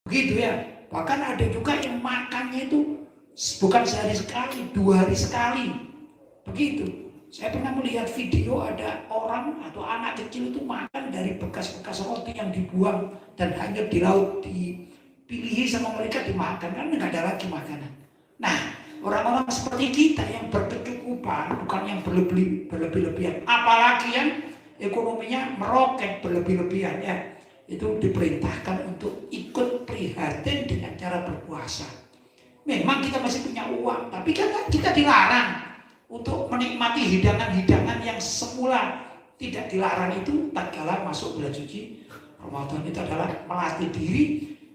Begitu ya. Bahkan ada juga yang makannya itu bukan sehari sekali, 2 hari sekali. Begitu. Saya pernah melihat video ada orang atau anak kecil itu makan dari bekas-bekas roti yang dibuang dan hanya di laut, dipilihi sama mereka dimakan, karena nggak ada lagi makanan. Nah, orang-orang seperti kita yang berkecukupan, bukan yang berlebih-lebihan, apalagi yang ekonominya meroket berlebih-lebihan, ya, itu diperintahkan untuk ikut prihatin dengan cara berpuasa. Memang kita masih punya uang, tapi kan kita dilarang untuk menikmati hidangan-hidangan yang semula tidak dilarang itu tatkala masuk bulan suci Ramadan. Itu adalah melatih diri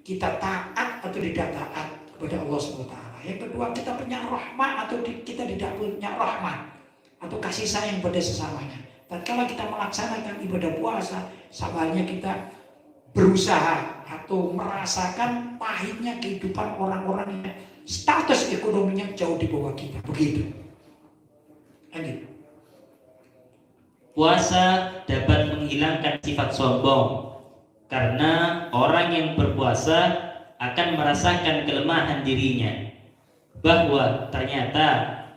kita taat atau tidak taat kepada Allah SWT. Yang kedua, kita punya rahmat atau kita tidak punya rahmat atau kasih sayang pada sesamanya. Tatkala kita melaksanakan ibadah puasa, sabarnya kita berusaha atau merasakan pahitnya kehidupan orang-orang yang status ekonominya jauh di bawah kita. Begitu. Puasa dapat menghilangkan sifat sombong, karena orang yang berpuasa akan merasakan kelemahan dirinya, bahwa ternyata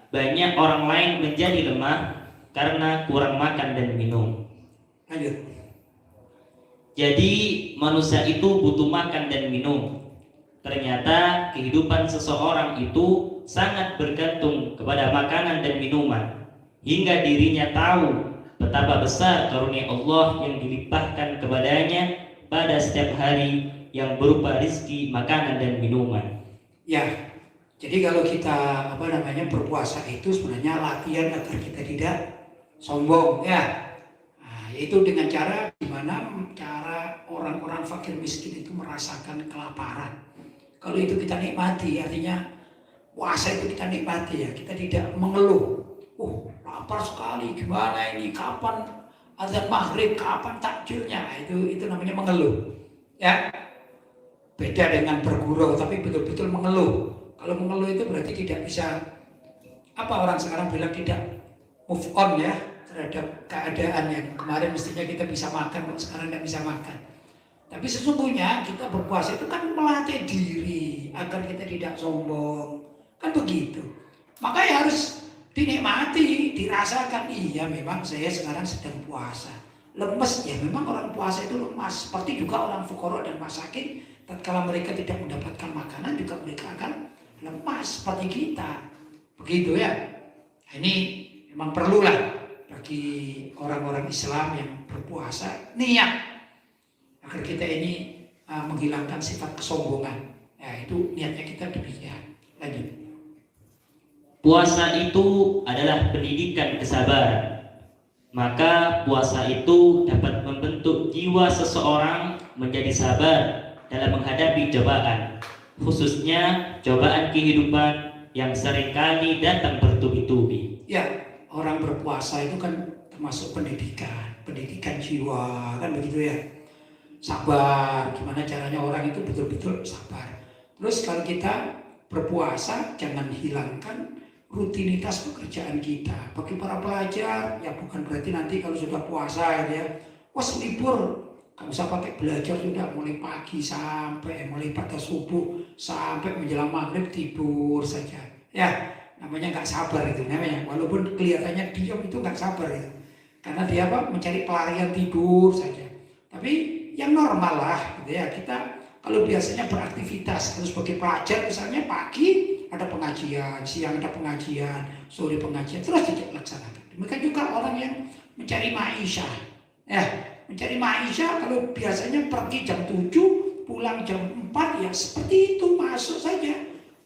banyak orang lain menjadi lemah karena kurang makan dan minum. Jadi manusia itu butuh makan dan minum. Ternyata kehidupan seseorang itu sangat bergantung kepada makanan dan minuman, hingga dirinya tahu betapa besar karunia Allah yang dilimpahkan kepadanya pada setiap hari yang berupa rizki, makanan dan minuman. Ya, jadi kalau kita berpuasa itu sebenarnya latihan agar kita tidak sombong, ya. Nah, itu dengan cara gimana cara orang-orang fakir miskin itu merasakan kelaparan. Kalau itu kita nikmati, artinya puasa itu kita nikmati, ya, kita tidak mengeluh. Lapar sekali, gimana ini, kapan azan maghrib, kapan takjilnya, itu namanya mengeluh, ya. Beda dengan bergurau, tapi betul-betul mengeluh. Kalau mengeluh itu berarti tidak bisa, orang sekarang bilang tidak move on, ya, terhadap keadaan yang kemarin mestinya kita bisa makan, kok sekarang tidak bisa makan. Tapi sesungguhnya kita berpuasa itu kan melatih diri agar kita tidak sombong, kan begitu. Makanya harus dinikmati, dirasakan. Iya, memang saya sekarang sedang puasa. Lemes, ya memang orang puasa itu lemas. Seperti juga orang fuqara dan masakin, tatkala mereka tidak mendapatkan makanan juga mereka akan lemas seperti kita. Begitu, ya. Ini memang perlulah bagi orang-orang Islam yang berpuasa niat agar kita ini menghilangkan sifat kesombongan. Ya, itu niatnya kita demikian. Lanjut. Puasa itu adalah pendidikan kesabaran. Maka puasa itu dapat membentuk jiwa seseorang menjadi sabar dalam menghadapi cobaan, khususnya cobaan kehidupan yang seringkali datang bertubi-tubi. Ya, orang berpuasa itu kan termasuk pendidikan jiwa, kan begitu, ya. Sabar, gimana caranya orang itu betul-betul sabar. Terus kalau kita berpuasa, jangan hilangkan rutinitas pekerjaan kita. Bagi para pelajar, ya bukan berarti nanti kalau sudah puasa, ya, libur, nggak usah pakai belajar, sudah mulai pagi mulai pada subuh sampai menjelang maghrib tidur saja. Ya, namanya nggak sabar itu namanya. Walaupun kelihatannya diam, itu nggak sabar itu. Karena dia mencari pelarian tidur saja. Tapi yang normal lah, gitu ya. Kita kalau biasanya beraktivitas, terus sebagai pelajar misalnya pagi ada pengajian, siang ada pengajian, sore pengajian, terus dilaksanakan. Demikian juga orang yang mencari maisha, ya, mencari maisha kalau biasanya pergi jam 7, pulang jam 4, ya seperti itu, masuk saja.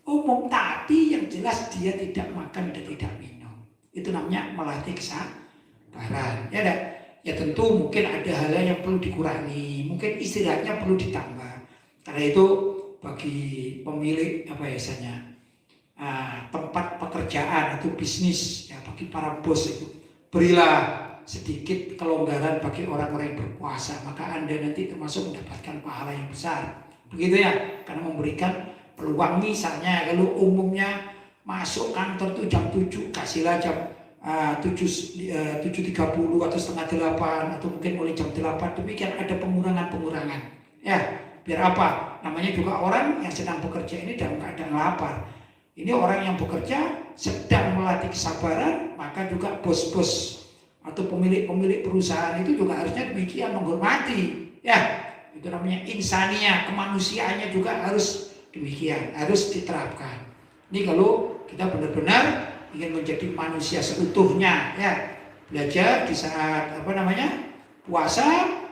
Umum tadi yang jelas dia tidak makan dan tidak minum. Itu namanya melatih kesabaran, ya dah. Ya tentu mungkin ada hal yang perlu dikurangi, mungkin istirahatnya perlu ditambah. Karena itu bagi pemilik tempat pekerjaan atau bisnis, ya, bagi para bos itu berilah sedikit kelonggaran bagi orang-orang yang berpuasa, maka Anda nanti termasuk mendapatkan pahala yang besar. Begitu, ya, karena memberikan peluang. Misalnya kalau umumnya masuk kantor tuh jam 7, kasihlah jam 7.30 atau setengah 8, atau mungkin mulai jam 8, demikian ada pengurangan, ya, Biar apa? Namanya juga orang yang sedang bekerja ini dalam keadaan lapar. Ini orang yang bekerja sedang melatih kesabaran, maka juga bos-bos atau pemilik-pemilik perusahaan itu juga harusnya demikian, menghormati. Ya, itu namanya insania, kemanusiaannya juga harus demikian, harus diterapkan. Ini kalau kita benar-benar ingin menjadi manusia seutuhnya, ya, belajar di saat puasa,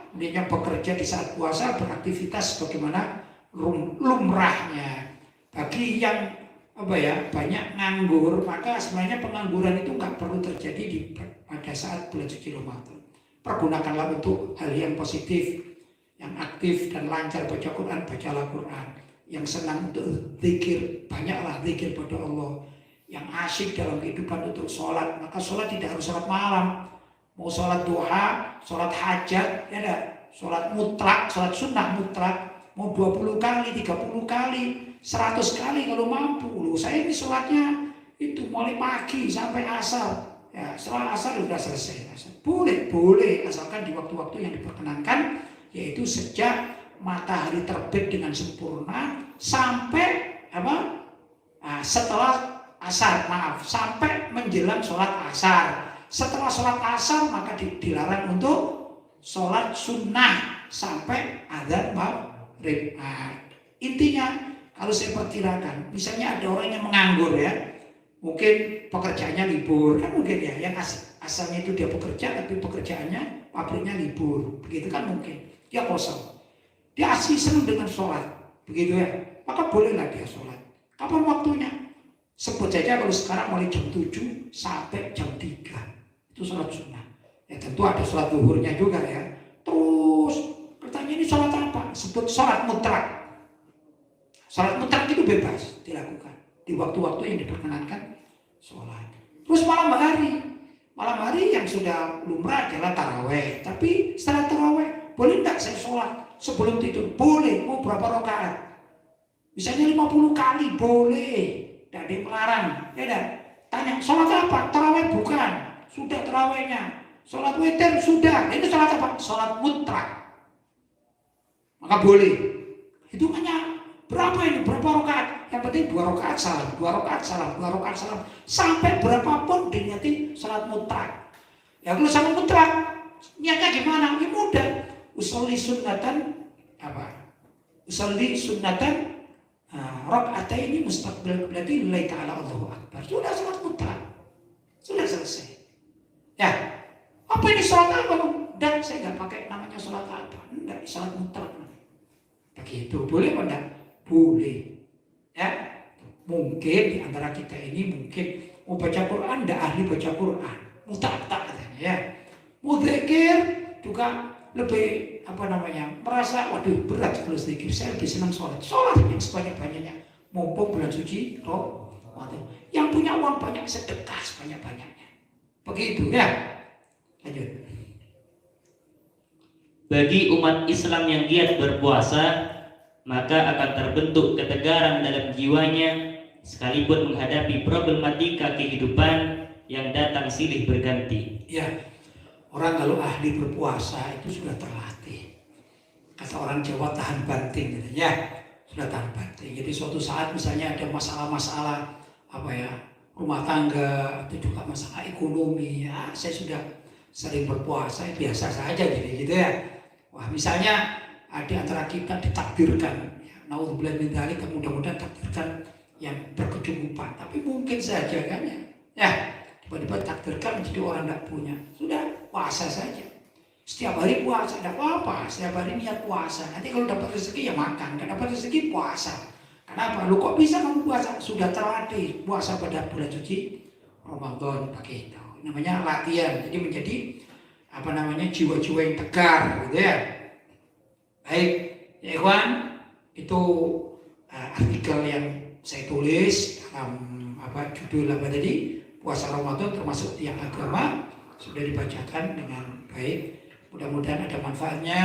kemudian bekerja di saat puasa, beraktivitas bagaimana lumrahnya. Bagi yang banyak nganggur, maka sebenarnya pengangguran itu nggak perlu terjadi pada saat bulan suci Ramadan. Pergunakanlah untuk hal yang positif, yang aktif dan lancar, baca Quran, bacalah Quran. Yang senang untuk zikir, banyaklah zikir pada Allah. Yang asyik dalam kehidupan untuk sholat, maka sholat tidak harus sholat malam. Mau sholat duha, sholat hajat, ya ada. Sholat mutlak, sholat sunnah mutlak. Mau 20 kali, 30 kali, 100 kali kalau mampu. Loh, saya ini sholatnya itu mulai pagi sampai asar. Ya, setelah asar sudah selesai. Boleh, asalkan di waktu-waktu yang diperkenankan, yaitu sejak matahari terbit dengan sempurna sampai setelah asar, sampai menjelang sholat asar. Setelah sholat asar maka dilarang untuk sholat sunnah sampai adzan maghrib. Intinya kalau saya perkirakan, misalnya ada orang yang menganggur, ya, mungkin pekerjaannya libur, kan mungkin ya, yang asalnya itu dia bekerja tapi pekerjaannya pabriknya libur, begitu kan mungkin dia kosong. Dia asli senang dengan sholat, begitu ya, maka bolehlah dia sholat. Kapan waktunya? Sebut saja kalau sekarang mulai jam 7 sampai jam 3 itu sholat sunnah. Ya tentu ada sholat zuhurnya juga ya. Terus pertanyaan, ini sholat apa? Sebut sholat mutlak. Sholat mutlak itu bebas dilakukan di waktu-waktu yang diperkenankan sholat. Terus malam hari yang sudah lumrah adalah taraweh. Tapi setelah taraweh boleh tidak saya sholat sebelum tidur? Boleh. Mau berapa rakaat? Misalnya 50 kali boleh. Tidak ada yang melarang. Ya dah. Tanya, sholat apa? Taraweh bukan. Sudah tarawehnya. Sholat witir sudah. Ini sholat apa? Sholat mutlak. Maka boleh. Itu hanya berapa ini? Berapa rakaat? Yang penting 2 rakaat salam, 2 rakaat salam, 2 rakaat salam. Sampai berapapun diniati sholat mutlak. Ya kalau sholat mutlak, niatnya gimana? Ini mudah. Usolli sunnatan raka'ataini mustaqbil qiblatin lillahi ta'ala Allahu akbar. Sudah sholat mutlak. Sudah selesai. Ya. Apa ini sholat apa? Dan saya nggak pakai namanya sholat apa. Enggak, sholat mutlak. Begitu. Boleh apa enggak? Boleh. Ya. Mungkin di antara kita ini mungkin mau baca Quran, enggak ahli baca Quran. Mutlak katanya ya. Mau zikir juga lebih merasa waduh berat kalau zikir, saya lebih senang sholat yang sebanyak-banyaknya, mumpung bulan suci Ramadan. Yang punya uang banyak sedekah sebanyak-banyaknya, begitu ya. Lanjut. Bagi umat Islam yang giat berpuasa, maka akan terbentuk ketegaran dalam jiwanya sekalipun menghadapi problematika kehidupan yang datang silih berganti. Ya. Orang kalau ahli berpuasa itu sudah terlatih. Kata orang Jawa tahan banting gitu ya. Sudah tahan banting. Jadi suatu saat misalnya ada masalah-masalah rumah tangga atau juga masalah ekonomi, ya saya sudah sering berpuasa, biasa saja gitu ya. Wah, misalnya di antara kita ditakdirkan, ya, naudzubillah min dzalik, mudah-mudahan takdirkan yang berkecukupan. Tapi mungkin saja kan ya. Tiba-tiba takdirkan menjadi orang tidak punya, sudah puasa saja. Setiap hari puasa, tidak apa-apa. Setiap hari niat puasa. Nanti kalau dapat rezeki ya makan, kalau dapat rezeki puasa. Kenapa? Lu kok bisa kamu puasa? Sudah terlatih puasa pada bulan suci Ramadan pakai itu. Namanya latihan. Jadi menjadi jiwa-jiwa yang tegar, gitu ya. Baik, ya ikhwan, itu artikel yang saya tulis dalam judul tadi. Puasa Ramadan termasuk tiang agama, sudah dibacakan dengan baik. Mudah-mudahan ada manfaatnya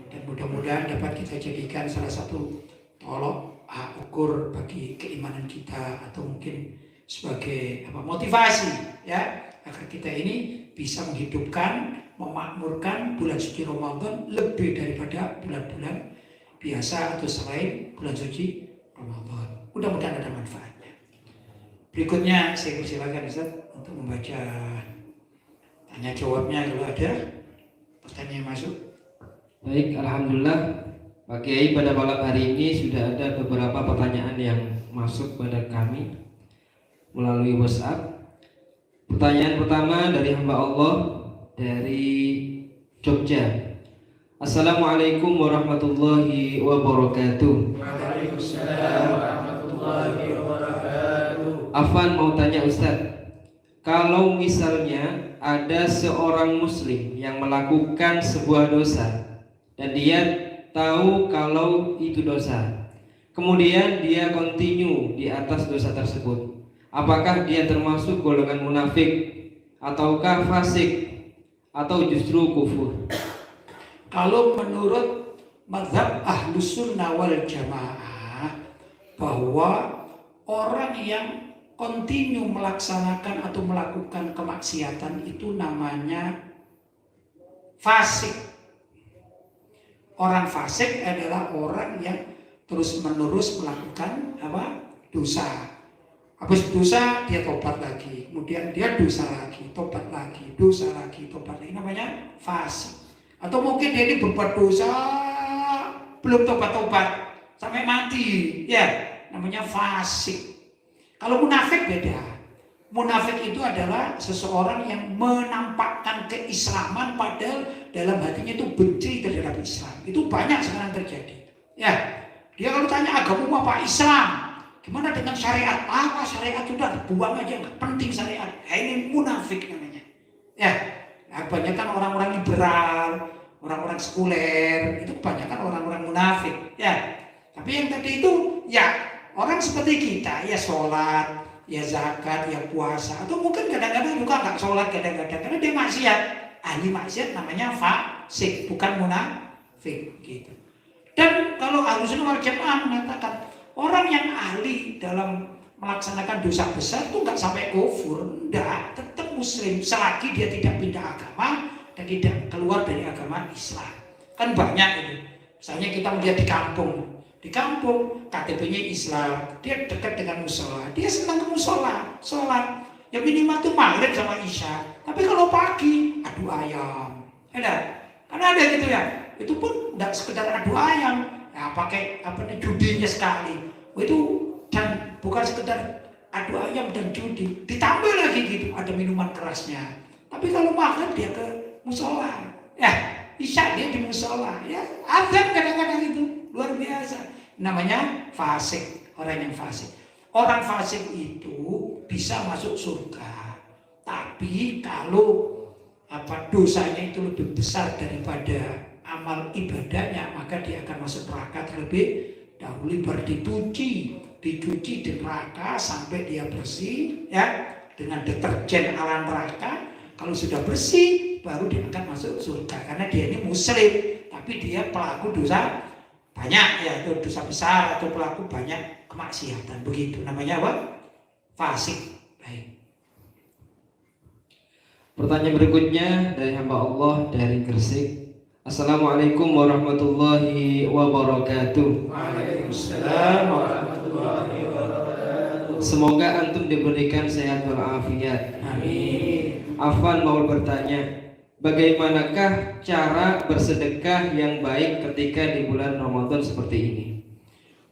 dan mudah-mudahan dapat kita jadikan salah satu tolok ukur bagi keimanan kita, atau mungkin sebagai motivasi ya, agar kita ini bisa menghidupkan, memakmurkan bulan suci Ramadan lebih daripada bulan-bulan biasa atau selain bulan suci Ramadan. Mudah-mudahan ada manfaatnya. Berikutnya saya persilakan Ustaz untuk membaca tanya jawabnya kalau ada pertanyaan yang masuk. Baik, alhamdulillah Pak Kiai, pada malam hari ini sudah ada beberapa pertanyaan yang masuk pada kami melalui WhatsApp. Pertanyaan pertama dari hamba Allah dari Jogja. Assalamualaikum warahmatullahi wabarakatuh. Waalaikumsalam warahmatullahi wabarakatuh. Afan mau tanya Ustadz, kalau misalnya ada seorang muslim yang melakukan sebuah dosa dan dia tahu kalau itu dosa, kemudian dia continue di atas dosa tersebut, apakah dia termasuk golongan munafik ataukah fasik atau justru kufur? Kalau menurut mazhab Ahlus Sunnah wal Jamaah, bahwa orang yang continue melaksanakan atau melakukan kemaksiatan itu namanya fasik. Orang fasik adalah orang yang terus-menerus melakukan dosa. Habis dosa dia tobat lagi, kemudian dia dosa lagi, tobat lagi, dosa lagi, tobat lagi. Namanya fasik. Atau mungkin dia ini berbuat dosa belum tobat-tobat sampai mati, ya namanya fasik. Kalau munafik beda. Munafik itu adalah seseorang yang menampakkan keislaman padahal dalam hatinya itu benci terhadap Islam. Itu banyak sekarang terjadi. Ya, dia kalau tanya agama apa Islam, gimana dengan syariat? Apa syariat sudah buang aja, nggak penting syariat. Nah, ini munafik namanya. Ya, nah, kebanyakan orang-orang liberal, orang-orang sekuler, itu kebanyakan orang-orang munafik. Ya, tapi yang tadi itu, ya orang seperti kita, ya sholat, ya zakat, ya puasa, atau mungkin kadang-kadang juga nggak sholat kadang-kadang karena dia maksiat. Ahli maksiat namanya fasik, bukan munafik gitu. Dan kalau Ahlus Sunnah wal Jamaah mengatakan orang yang ahli dalam melaksanakan dosa besar itu nggak sampai kufur, enggak, tetap muslim selagi dia tidak pindah agama dan tidak keluar dari agama Islam. Kan banyak itu. Misalnya kita melihat di kampung KTP-nya Islam, dia dekat dengan musola, dia senang ke musola, sholat. Yang minimal itu maghrib sama isya. Tapi kalau pagi adu ayam, karena ada gitu ya. Itu pun tidak sekedar adu ayam, ya pakai judinya sekali. Itu dan bukan sekedar adu ayam dan judi, ditambah lagi gitu, ada minuman kerasnya. Tapi kalau maghrib dia ke musola, ya isya dia di musola, ya azan kadang-kadang itu luar biasa. Namanya fasik, orang yang fasik. Orang fasik itu bisa masuk surga, tapi kalau dosanya itu lebih besar daripada amal ibadahnya, maka dia akan masuk neraka terlebih dahulu. Baru dicuci di neraka sampai dia bersih, ya dengan deterjen ala neraka. Kalau sudah bersih, baru dia akan masuk surga karena dia ini muslim, tapi dia pelaku dosa banyak, ya itu dosa besar atau pelaku banyak kemaksiatan, begitu namanya apa? Fasik. Baik. Pertanyaan berikutnya dari hamba Allah dari Gresik. Assalamualaikum warahmatullahi wabarakatuh. Waalaikumsalam warahmatullahi wabarakatuh. Semoga antum diberikan sehat walafiat. Amin. Afan mau bertanya, bagaimanakah cara bersedekah yang baik ketika di bulan Ramadan seperti ini?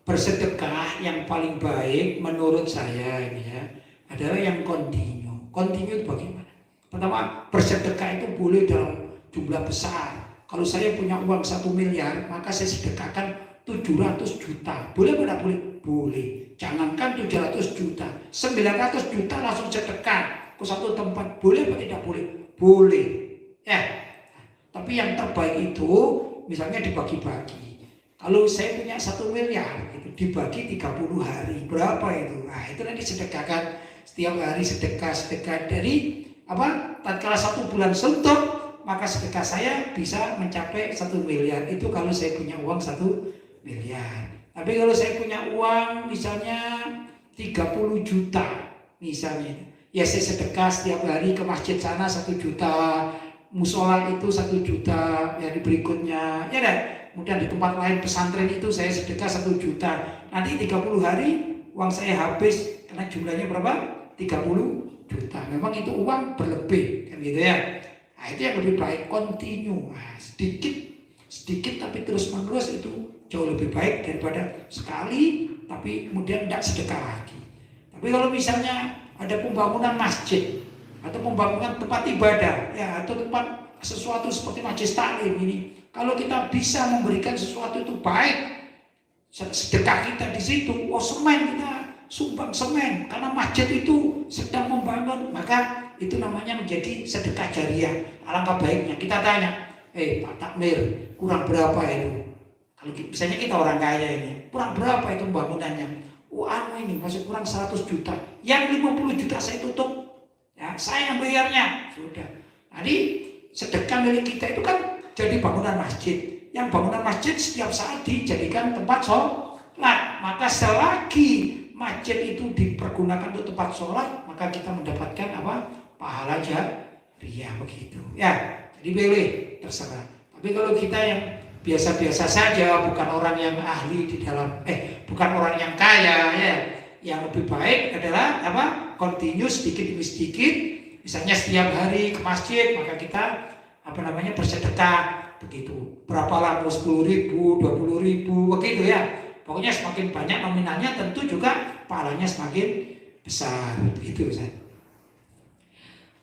Bersedekah yang paling baik menurut saya ini ya adalah yang kontinu. Kontinu itu bagaimana? Pertama, bersedekah itu boleh dalam jumlah besar. Kalau saya punya uang 1 miliar, maka saya sedekahkan 700 juta. Boleh atau tidak boleh? Boleh. Jangankan 700 juta, 900 juta langsung sedekah ke satu tempat. Boleh atau tidak boleh? Boleh. Ya. Tapi yang terbaik itu misalnya dibagi-bagi. Kalau saya punya 1 miliar, itu dibagi 30 hari. Berapa itu? Nah, itu nanti sedekahkan setiap hari sedekah dari tatkala 1 bulan suntuk, maka sedekah saya bisa mencapai 1 miliar. Itu kalau saya punya uang 1 miliar. Tapi kalau saya punya uang misalnya 30 juta misalnya, ya saya sedekah setiap hari ke masjid sana 1 juta, musola itu 1 juta, ya di berikutnya, ya dah. kemudian di tempat lain pesantren itu saya sedekah 1 juta. Nanti 30 hari uang saya habis karena jumlahnya berapa? 30 juta. Memang itu uang berlebih kan gitu ya. Nah, itu yang lebih baik continue. Nah, sedikit tapi terus menerus itu jauh lebih baik daripada sekali tapi kemudian tidak sedekah lagi. Tapi kalau misalnya ada pembangunan masjid atau pembangunan tempat ibadah ya, atau tempat sesuatu seperti majelis taklim ini, kalau kita bisa memberikan sesuatu itu baik, sedekah kita di situ, semen kita sumbang semen karena masjid itu sedang membangun, maka itu namanya menjadi sedekah jariah. Alangkah baiknya kita tanya, Pak Takmir, kurang berapa itu? Kalau misalnya kita orang kaya ini, kurang berapa itu pembangunannya? Ini masih kurang 100 juta. Yang 50 juta saya tutup. Ya, saya yang bayarnya. Sudah. Jadi sedekah milik kita itu kan jadi bangunan masjid. Yang bangunan masjid setiap saat dijadikan tempat sholat. Maka selagi masjid itu dipergunakan untuk tempat sholat, maka kita mendapatkan apa? Pahala jariah begitu. Ya, jadi boleh terserah. Tapi kalau kita yang biasa-biasa saja, bukan orang yang ahli di dalam, bukan orang yang kaya, ya, yang lebih baik adalah apa? Continue sedikit demi sedikit. Misalnya setiap hari ke masjid, maka kita bersedekah begitu. Berapa lah, 10.000, 20.000, begitu ya. Pokoknya semakin banyak nominalnya, tentu juga pahalanya semakin besar. Begitu Ustaz.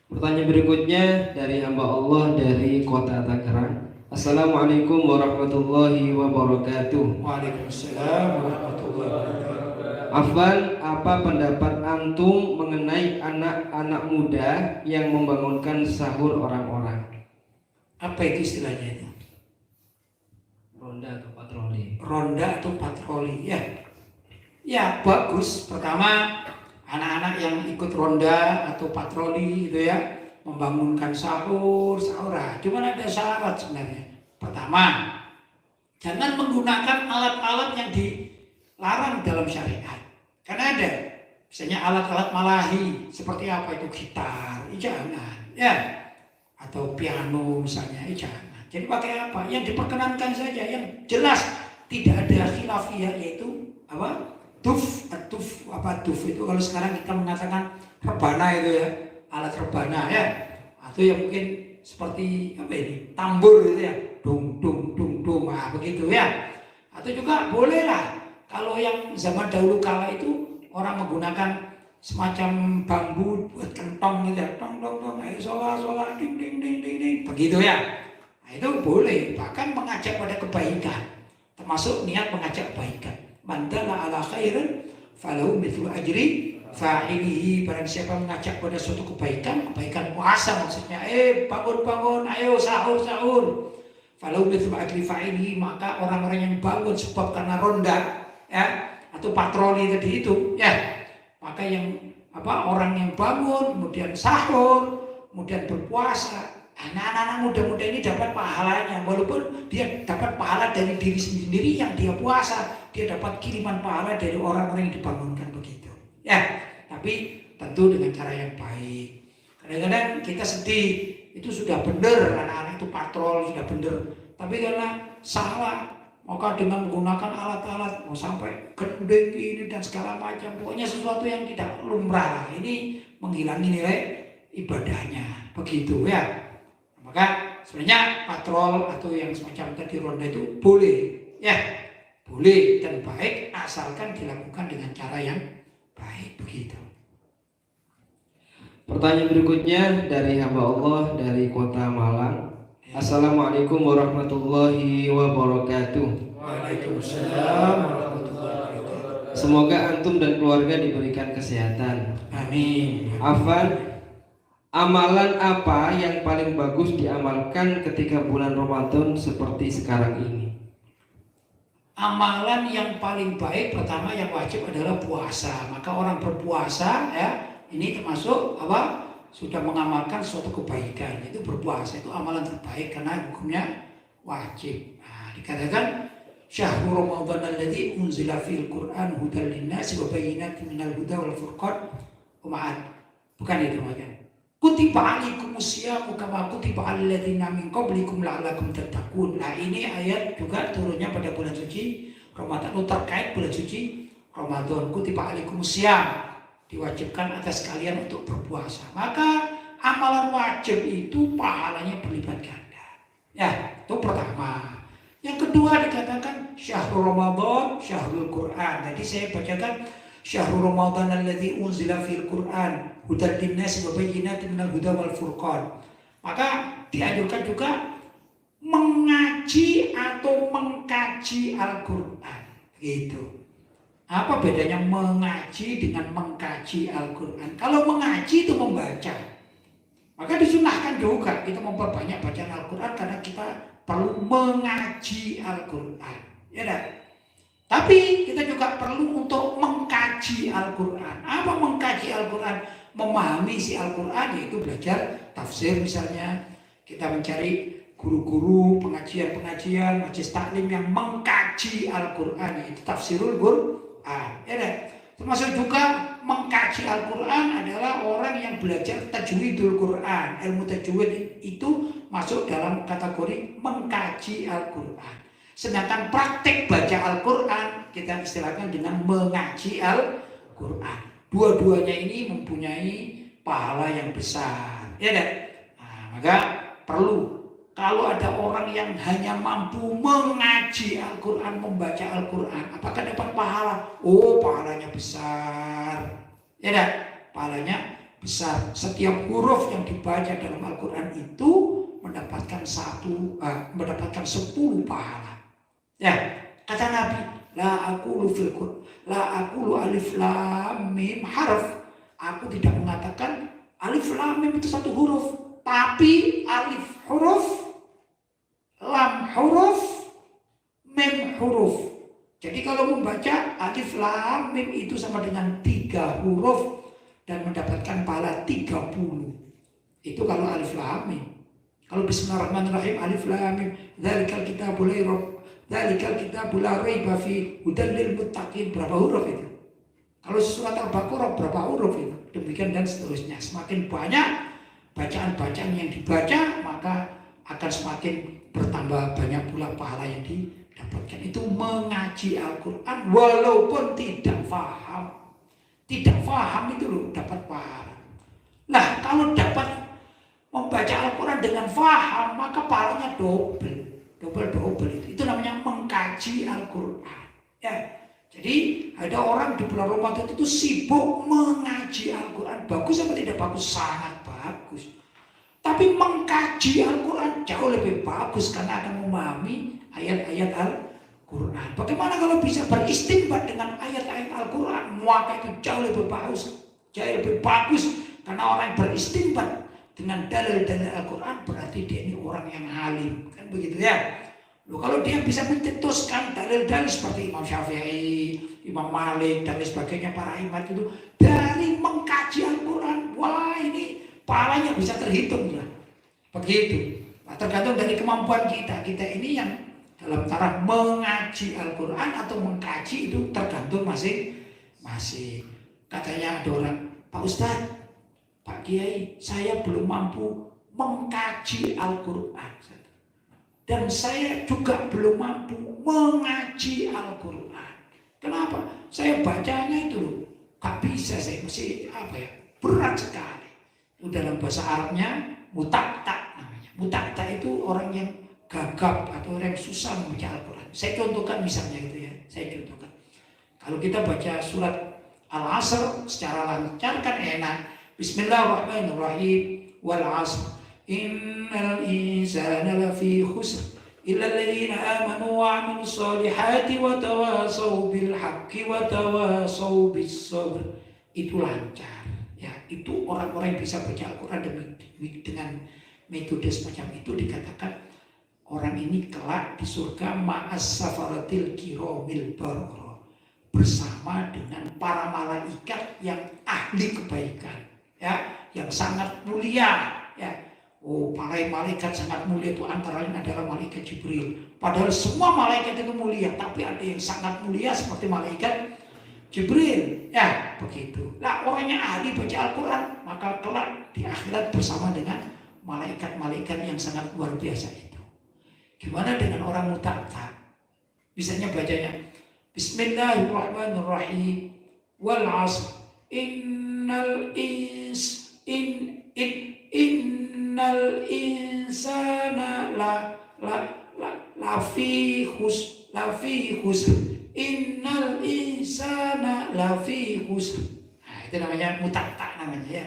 Pertanyaan berikutnya dari hamba Allah dari kota Tangerang. Assalamualaikum warahmatullahi wabarakatuh. Waalaikumsalam warahmatullahi wabarakatuh. Afwan, apa pendapat antum mengenai anak-anak muda yang membangunkan sahur orang-orang? Apa itu istilahnya itu? Ronda atau patroli? Ronda atau patroli, ya. Ya, bagus. Pertama, anak-anak yang ikut ronda atau patroli itu ya, membangunkan sahur. Cuma ada syarat sebenarnya. Pertama, jangan menggunakan alat-alat yang dilarang dalam syariat. Karena ada, misalnya alat-alat malahi seperti apa itu gitar, jangan, ya, atau piano misalnya, jangan. Jadi pakai apa? Yang diperkenankan saja, yang jelas tidak ada khilafiyah, yaitu apa? Duf itu kalau sekarang kita mengatakan rebana itu ya, alat rebana ya, atau yang mungkin seperti apa ini, tambur gitu ya, dung, begitu ya. Atau juga bolehlah kalau yang zaman dahulu kala itu orang menggunakan semacam bambu buat kentong gitu ya, tong, ayo sholat, ding, begitu ya. Nah, itu boleh, bahkan mengajak pada kebaikan, termasuk niat mengajak kebaikan. Man dalla ala khairin falahu mithlu ajri fa'ilihi. Barang siapa mengajak pada suatu kebaikan puasa maksudnya, bangun, ayo sahur. Falahu mithlu ajri fa'ilihi, maka orang-orang yang bangun sebab karena ronda ya, atau patroli tadi itu ya, maka yang orang yang bangun kemudian sahur kemudian berpuasa, anak-anak muda-muda ini dapat pahalanya, walaupun dia dapat pahala dari diri sendiri yang dia puasa, dia dapat kiriman pahala dari orang-orang yang dibangunkan begitu ya. Tapi tentu dengan cara yang baik. Kadang-kadang kita sedih, itu sudah benar anak-anak itu patrol, sudah benar, tapi karena salah, maka dengan menggunakan alat-alat mau sampai gendeng ini dan segala macam, pokoknya sesuatu yang tidak lumrah, ini menghilangi nilai ibadahnya begitu ya. Maka sebenarnya patrol atau yang semacam tadi ronda itu boleh ya, boleh dan baik asalkan dilakukan dengan cara yang baik begitu. Pertanyaan berikutnya dari hamba Allah dari kota Malang. Assalamualaikum warahmatullahi wabarakatuh. Waalaikumsalam warahmatullahi wabarakatuh. Semoga antum dan keluarga diberikan kesehatan. Amin. Afwan, amalan apa yang paling bagus diamalkan ketika bulan Ramadan seperti sekarang ini? Amalan yang paling baik pertama yang wajib adalah puasa. Maka orang berpuasa ya, ini termasuk apa? Sudah mengamalkan suatu kebaikan. Itu berpuasa itu amalan terbaik karena hukumnya wajib. Nah, dikatakan syahrul Ramadan alladzi unzila fil Qur'an hudal linnasi wa bayyinatin minal huda wal furqan. Bukan itu makanya. kutiba alaikumus syiyamu kama kutiba alal ladzina min qablikum la'allakum tattaqun. Nah, ini ayat juga turunnya pada bulan suci Ramadan, terkait bulan suci Ramadan. Kutiba alaikumus syiyam, diwajibkan atas kalian untuk berpuasa. Maka amalan wajib itu pahalanya berlipat ganda. Ya, itu pertama. Yang kedua dikatakan syahrul Ramadan, syahrul Quran. Jadi saya bacakan syahrul Ramadan alladzi unzila fil Quran hudal linnas wa bayyinatin minal huda wal furqan. Maka dianjurkan juga mengaji atau mengkaji Al-Quran. Gitu. Apa bedanya mengaji dengan mengkaji Al-Quran? Kalau mengaji itu membaca. Maka disunahkan juga kita memperbanyak bacaan Al-Quran karena kita perlu mengaji Al-Quran. Ya dah. Tapi kita juga perlu untuk mengkaji Al-Quran. Apa mengkaji Al-Quran? Memahami isi Al-Quran, yaitu belajar tafsir misalnya. Kita mencari guru-guru pengajian-pengajian, majelis taklim yang mengkaji Al-Quran, yaitu tafsirul Quran. Ya dah. Termasuk juga mengkaji Al-Quran adalah orang yang belajar tajwidul Quran. Ilmu tajwid itu masuk dalam kategori mengkaji Al-Quran. Sedangkan praktek baca Al-Quran kita istilahkan dengan mengaji Al-Quran. Dua-duanya ini mempunyai pahala yang besar. Ya kan? Nah, maka perlu, kalau ada orang yang hanya mampu mengaji Al-Quran, membaca Al-Quran, apakah dapat pahala? Oh, pahalanya besar. Ya kan? Pahalanya besar. Setiap huruf yang dibaca dalam Al-Quran itu mendapatkan 10 pahala. Ya, kata Nabi, la aqulu fil Qur'an, la aqulu alif lam mim harf. Aku tidak mengatakan alif lam mim itu satu huruf, tapi alif huruf, lam huruf, mim huruf. Jadi kalau membaca alif lam mim itu sama dengan 3 huruf dan mendapatkan pahala 30. Itu kalau alif lam mim. Kalau bismillahirrahmanirrahim, alif lam mim, dzalikal kitabul la raiba, dzalikal kitabul la raiba fi hudal lil muttaqin, berapa huruf itu? Kalau surat Al-Baqarah berapa huruf itu? Demikian dan seterusnya. Semakin banyak bacaan-bacaan yang dibaca, maka akan semakin bertambah banyak pula pahala yang didapatkan. Itu mengaji Al-Quran walaupun tidak paham. Tidak paham itu loh dapat pahala. Nah, kalau dapat membaca Al-Quran dengan faham, maka pahalanya double itu namanya mengkaji Al-Quran. Ya, jadi ada orang di bulan Ramadan itu sibuk mengaji Al-Quran. Bagus atau tidak bagus? Sangat bagus. Tapi mengkaji Al-Quran jauh lebih bagus karena akan memahami ayat-ayat Al-Quran. Bagaimana kalau bisa beristinbat dengan ayat-ayat Al-Quran? Maka itu jauh lebih bagus, karena orang yang beristinbat dengan dalil-dalil Al-Quran berarti dia ini orang yang alim, kan begitu ya. Loh, kalau dia bisa mencetuskan dalil-dalil seperti Imam Syafi'i, Imam Malik dan sebagainya, para imam itu dari mengkaji Al-Quran, wah ini pahalanya bisa terhitung lah. Begitu. Nah, tergantung dari kemampuan kita. Kita ini yang dalam taraf mengaji Al-Quran atau mengkaji itu tergantung masing-masing. Katanya ada orang, Pak Ustadz, Pak Kiai, saya belum mampu mengkaji Al-Quran. Dan saya juga belum mampu mengaji Al-Quran. Kenapa? Saya bacanya itu loh, gak bisa, saya mesti berat sekali. Itu dalam bahasa Arabnya mutakta namanya. Mutakta itu orang yang gagap atau orang yang susah membaca Al-Quran. Saya contohkan misalnya gitu ya, Kalau kita baca surat Al-Asr secara lancar kan enak. Bismillahirrahmanirrahim. Wal 'ashr innal insana lafi khusr illa alladziina aamanu wa 'amilus shalihati wa tawashaw bil haqqi wa tawashaw bis sabr. Itu lancar. Ya, itu orang-orang yang bisa baca Al-Quran dengan metode semacam itu dikatakan orang ini kelak di surga ma'as safaratil kiramil barara, bersama dengan para malaikat yang ahli kebaikan. Ya, yang sangat mulia, ya. Oh, para malaikat sangat mulia itu antara lain adalah malaikat Jibril. Padahal semua malaikat itu mulia, tapi ada yang sangat mulia seperti malaikat Jibril. Ya, begitu. Nah, orangnya ahli baca Al-Quran, maka kelak di akhirat bersama dengan malaikat-malaikat yang sangat luar biasa itu. Gimana dengan orang muta'ta? Misalnya bacanya Bismillahirrahmanirrahim wal 'asr innal insana lafi khusr innal insana lafi khusr. Nah, itu namanya muta'ta namanya ya.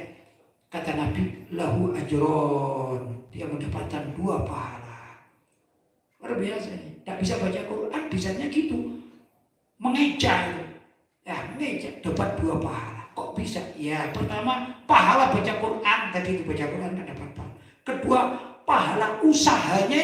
Kata Nabi, lahu ajron, dia mendapatkan 2 pahala. Luar biasa ini. Tidak bisa baca Quran, bisanya gitu. Mengeja itu. Ya, mengeja dapat 2 pahala. Kok bisa? Ya, pertama pahala baca Quran, tadi itu baca Quran tidak dapat pahala. Kedua, pahala usahanya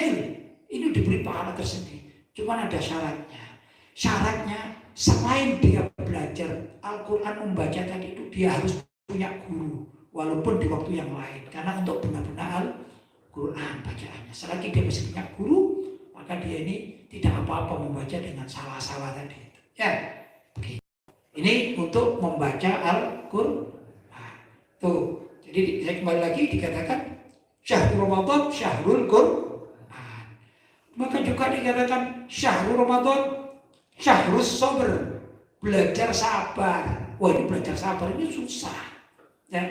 ini diberi pahala tersendiri. Cuma ada syaratnya. Syaratnya selain dia belajar Al-Quran membaca tadi itu, dia harus punya guru. Walaupun di waktu yang lain. Karena untuk benar-benar Al-Quran bacaannya. Selagi dia masih punya guru, maka dia ini tidak apa-apa membaca dengan salah-salah tadi itu. Ya, oke. Ini untuk membaca Al-Quran. Tuh, jadi saya kembali lagi dikatakan Syahrul Ramadan, Syahrul Quran. Maka juga dikatakan Syahrul Ramadan, Syahrul Sabr, belajar sabar. Wah, ini belajar sabar ini susah. Ya,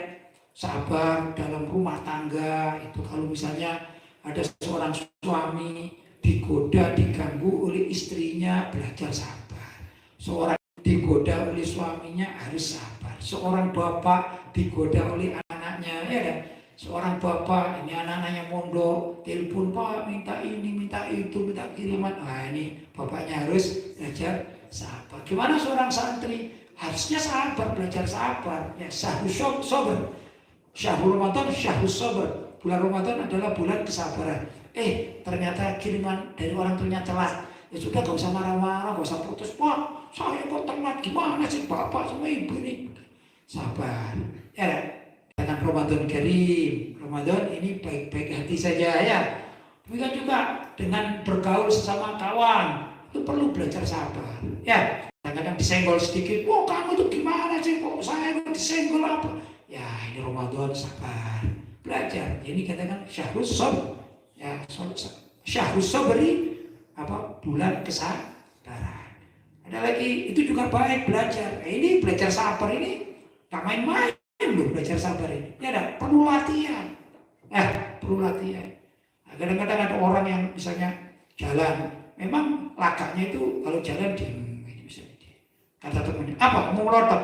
sabar dalam rumah tangga itu kalau misalnya ada seorang suami digoda, diganggu oleh istrinya, belajar sabar. Seorang digoda oleh suaminya harus sabar. Seorang bapak digoda oleh anaknya, ya kan? Seorang bapak, ini anak-anaknya mondok, telepon, Pak minta ini, minta itu, minta kiriman. Nah, ini bapaknya harus belajar sabar. Gimana seorang santri? Harusnya sabar, belajar sabar. Ya, Syahrul Sabr. Syahrul Ramadan, Syahrul Sabr. Bulan Ramadan adalah bulan kesabaran. Ternyata kiriman dari orang tuanya telat. Ya sudah, gak usah marah-marah, gak usah protes. Pak, saya kok telat, gimana sih bapak sama ibu ini? Sabar. Ya, dengan Ramadan Karim. Ramadan ini baik-baik hati saja ya. Demikian juga dengan bergaul sesama kawan. Itu perlu belajar sabar. Ya, kadang-kadang disenggol sedikit. Wah, kamu itu gimana sih? Kok saya disenggol apa? Ya, ini Ramadan sabar. Belajar. Ini katakan Syahrul Sabr. Ya, Syahrul Sabri apa? Bulan kesabaran. Ada lagi, itu juga baik belajar. Ini belajar sabar ini gak main-main loh, belajar sabar ini. Ya ada, perlu latihan. Perlu latihan. Nah, kadang-kadang ada orang yang misalnya jalan, memang lagaknya itu kalau jalan ini misalnya dia. Kata temannya, apa? Mau melotot?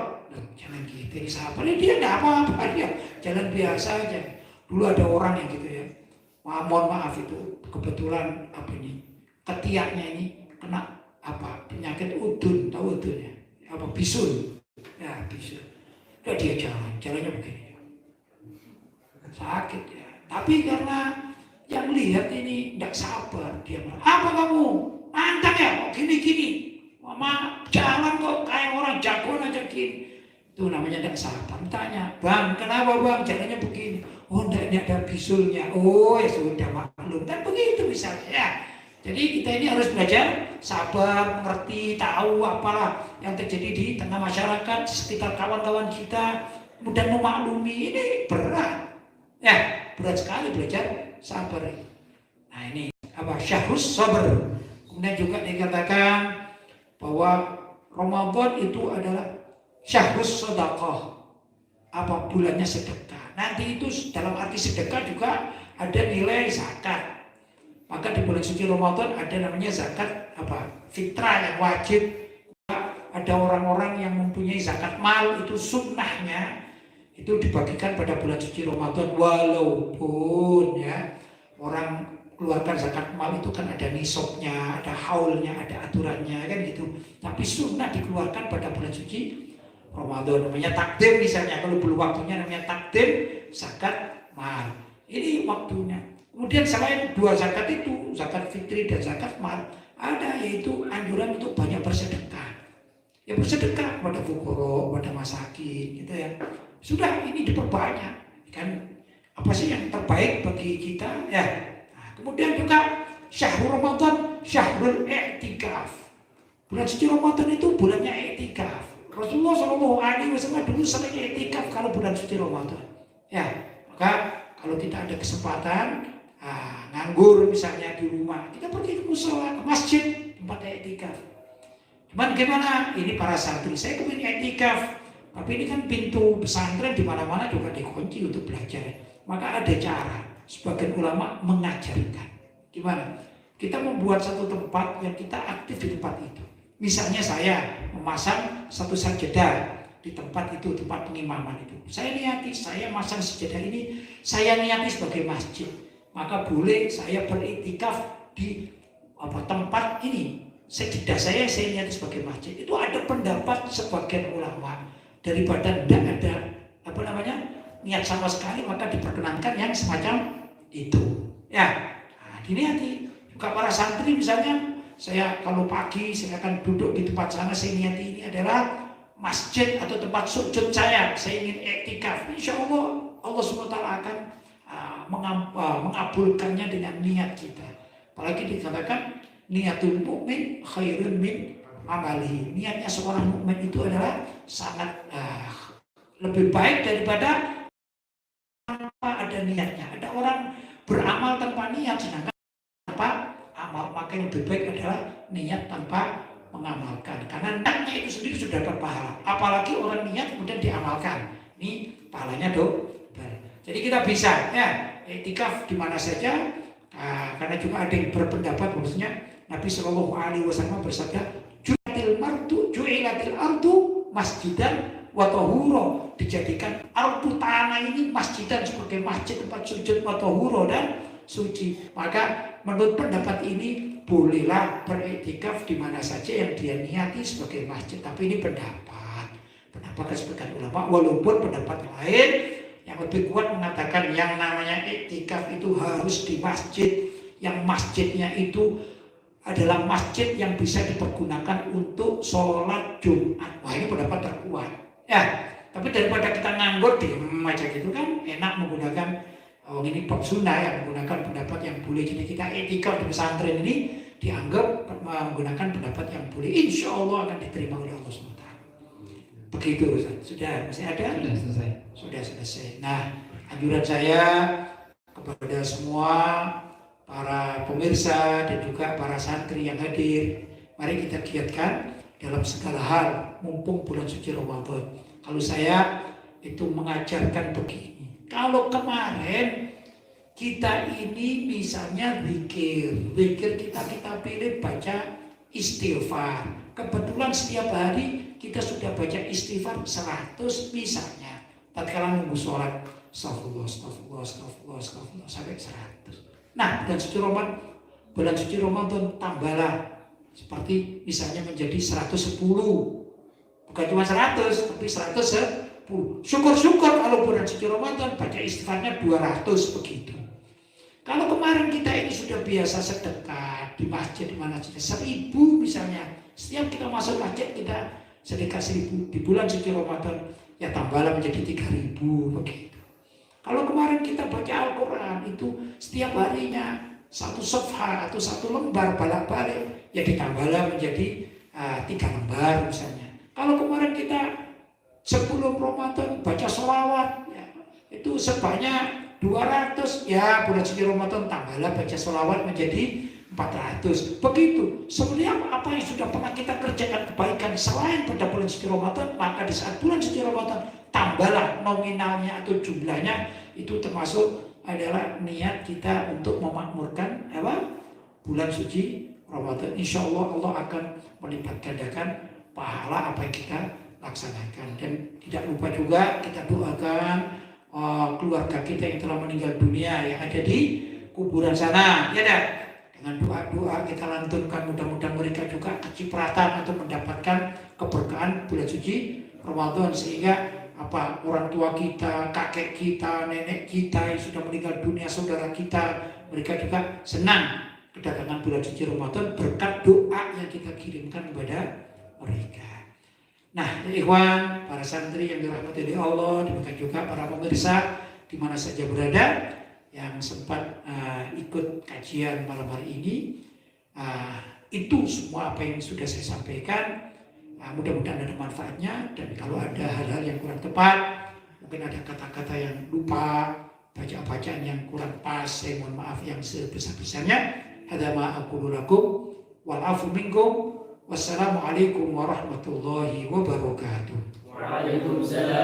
Jangan gitu, ini sabar. Ini dia enggak apa-apa, dia jalan biasa aja. Dulu ada orang yang gitu ya. Mohon maaf itu kebetulan apa ini? Ketiaknya ini kena apa? Penyakit udun, tahu udunnya? Apa bisul? Ya, bisul. Ya dia jalannya begini. Sakit ya. Tapi karena yang lihat ini tidak sabar, dia bilang, apa kamu? Antang ya, kok gini-gini? Mama jalan kok kayak orang jagoan aja gini. Itu namanya tidak sabar. Tanya, bang, kenapa bang jalannya begini? Oh, tidak ada bisulnya. Oh, ya sudah maklum. Dan begitu misalnya ya. Jadi kita ini harus belajar sabar, mengerti, tahu apalah yang terjadi di tengah masyarakat, sekitar kawan-kawan kita, mudah memaklumi. Ini berat. Ya, berat sekali belajar sabar. Nah, ini apa? Syahrul Sabr. Kemudian juga dikatakan bahwa Ramadan itu adalah Syahrul Sedekah. Apa? Bulannya sedekah. Nanti itu dalam arti sedekah juga ada nilai zakat. Maka di bulan suci Ramadan ada namanya zakat apa? Fitrah yang wajib. Ada orang-orang yang mempunyai zakat mal, itu sunnahnya itu dibagikan pada bulan suci Ramadan. Walaupun ya orang keluarkan zakat mal itu kan ada nisabnya, ada haulnya, ada aturannya kan gitu. Tapi sunnah dikeluarkan pada bulan suci Ramadan. Namanya takdim misalnya, kalau belum waktunya namanya takdim zakat mal. Ini waktunya. Kemudian selain 2 zakat itu, zakat fitri dan zakat mal, ada yaitu anjuran untuk banyak bersedekah. Ya bersedekah pada fukara, pada masakin gitu ya. Sudah ini diperbanyak. Kan apa sih yang terbaik bagi kita ya. Nah, kemudian juga Syahrul Ramadan, Syahrul I'tikaf. Bulan suci Ramadan itu bulannya i'tikaf. Rasulullah SAW dulu sering i'tikaf kalau bulan suci Ramadan. Ya, maka kalau kita ada kesempatan nganggur misalnya di rumah, kita pergi ke musola, ke masjid, tempat i'tikaf. Cuman gimana? Ini para santri, saya kepingin i'tikaf, tapi ini kan pintu pesantren di mana-mana juga dikunci untuk belajar. Maka ada cara. Sebagian ulama mengajarkan. Gimana? Kita membuat satu tempat yang kita aktif di tempat itu. Misalnya saya memasang satu sajadah di tempat itu, tempat pengimaman itu. Saya niati, saya masang sajadah ini, saya niati sebagai masjid. Maka boleh saya beriktikaf di tempat ini. Sajadah saya niati sebagai masjid. Itu ada pendapat sebagian ulama daripada tidak ada niat sama sekali, maka diperkenankan yang semacam itu. Ya, diniati. Juga para santri misalnya, saya kalau pagi saya akan duduk di tempat sana, saya niati ini adalah masjid atau tempat sujud saya ingin i'tikaf. Insya Allah Allah SWT akan mengabulkannya dengan niat kita. Apalagi dikatakan niatul mukmin khairun min amalihi. Niatnya seorang mukmin itu adalah sangat lebih baik daripada ada niatnya. Ada orang beramal tanpa niat, sedangkan tanpa amal, maka yang lebih baik adalah niat tanpa mengamalkan. Karena niatnya itu sendiri sudah dapat pahala. Apalagi orang niat kemudian diamalkan, ini pahalanya double. Jadi kita bisa ya i'tikaf di mana saja. Karena juga ada yang berpendapat bahwasanya Nabi SAW bersabda, ju'ilatil ardu masjidan wa tahura, dijadikan ardu tanah ini masjidan sebagai masjid, tempat sujud, wa tahura, dan suci. Maka menurut pendapat ini bolehlah beriktikaf di mana saja yang dia niati sebagai masjid. Tapi ini pendapat sebagian ulama, walaupun pendapat lain yang lebih kuat mengatakan yang namanya iktikaf itu harus di masjid, yang masjidnya itu adalah masjid yang bisa dipergunakan untuk sholat Jumat. Wah, ini pendapat terkuat. Ya, tapi daripada kita nganggur di aja gitu kan, enak menggunakan ini bab sunnah yang menggunakan pendapat yang boleh. Jadi kita etika di pesantren ini dianggap menggunakan pendapat yang boleh. Insya Allah akan diterima oleh Allah SWT. Begitu Ustaz. Sudah, masih ada? Sudah selesai. Sudah selesai. Nah, anjuran saya kepada semua para pemirsa dan juga para santri yang hadir, mari kita giatkan dalam segala hal mumpung bulan suci Ramadan. Kalau saya itu mengajarkan begini, kalau kemarin kita ini misalnya zikir kita pilih baca istighfar, kebetulan setiap hari kita sudah baca istighfar 100 misalnya, tatkala nunggu sholat astagfirullah sampai 100. Nah, bulan suci Ramadan tambahlah seperti misalnya menjadi 110. Bukan cuma 100, tapi 110. Syukur-syukur kalau bulan suci Ramadan baca istighfarnya 200 begitu. Kalau kemarin kita ini sudah biasa sedekah di masjid di mana saja 1000 misalnya. Setiap kita masuk masjid kita sedekah 1000. Di bulan suci Ramadan ya tambahlah menjadi 3000 begitu. Kalau kemarin kita baca Al-Quran itu setiap harinya 1 safhah atau 1 lembar balik-balik, ya ditambahlah menjadi 3 lembar misalnya. Kalau kemarin kita sebelum Ramadan baca sholawat, ya, itu sebanyak 200, ya bulan suci Ramadan tambahlah baca sholawat menjadi 400. Begitu. Sebenarnya apa yang sudah pernah kita kerjakan kebaikan selain pada bulan suci Ramadan, maka di saat bulan suci Ramadan tambahlah nominalnya atau jumlahnya, itu termasuk adalah niat kita untuk memakmurkan bulan suci Ramadan. Insya Allah Allah akan melipat gandakan pahala apa yang kita laksanakan. Dan tidak lupa juga kita doakan keluarga kita yang telah meninggal dunia yang ada di kuburan sana, ya dah. Dengan doa-doa kita lantunkan, mudah-mudahan mereka juga kecipratan atau mendapatkan keberkahan bulan suci Ramadan, sehingga orang tua kita, kakek kita, nenek kita yang sudah meninggal dunia, saudara kita, mereka juga senang kedatangan bulan suci Ramadan berkat doa yang kita kirimkan kepada mereka. Nah, ikhwan, para santri yang dirahmati oleh Allah, demikian juga para pemirsa di mana saja berada yang sempat ikut kajian malam hari ini, itu semua apa yang sudah saya sampaikan Nah, mudah-mudahan ada manfaatnya, dan kalau ada hal-hal yang kurang tepat, mungkin ada kata-kata yang lupa, bacaan yang kurang pas, saya mohon maaf yang sebesar-besarnya. Hadza ma aqulu lakum wal afu minkum. Wassalamualaikum warahmatullahi wabarakatuh. Waalaikumsalam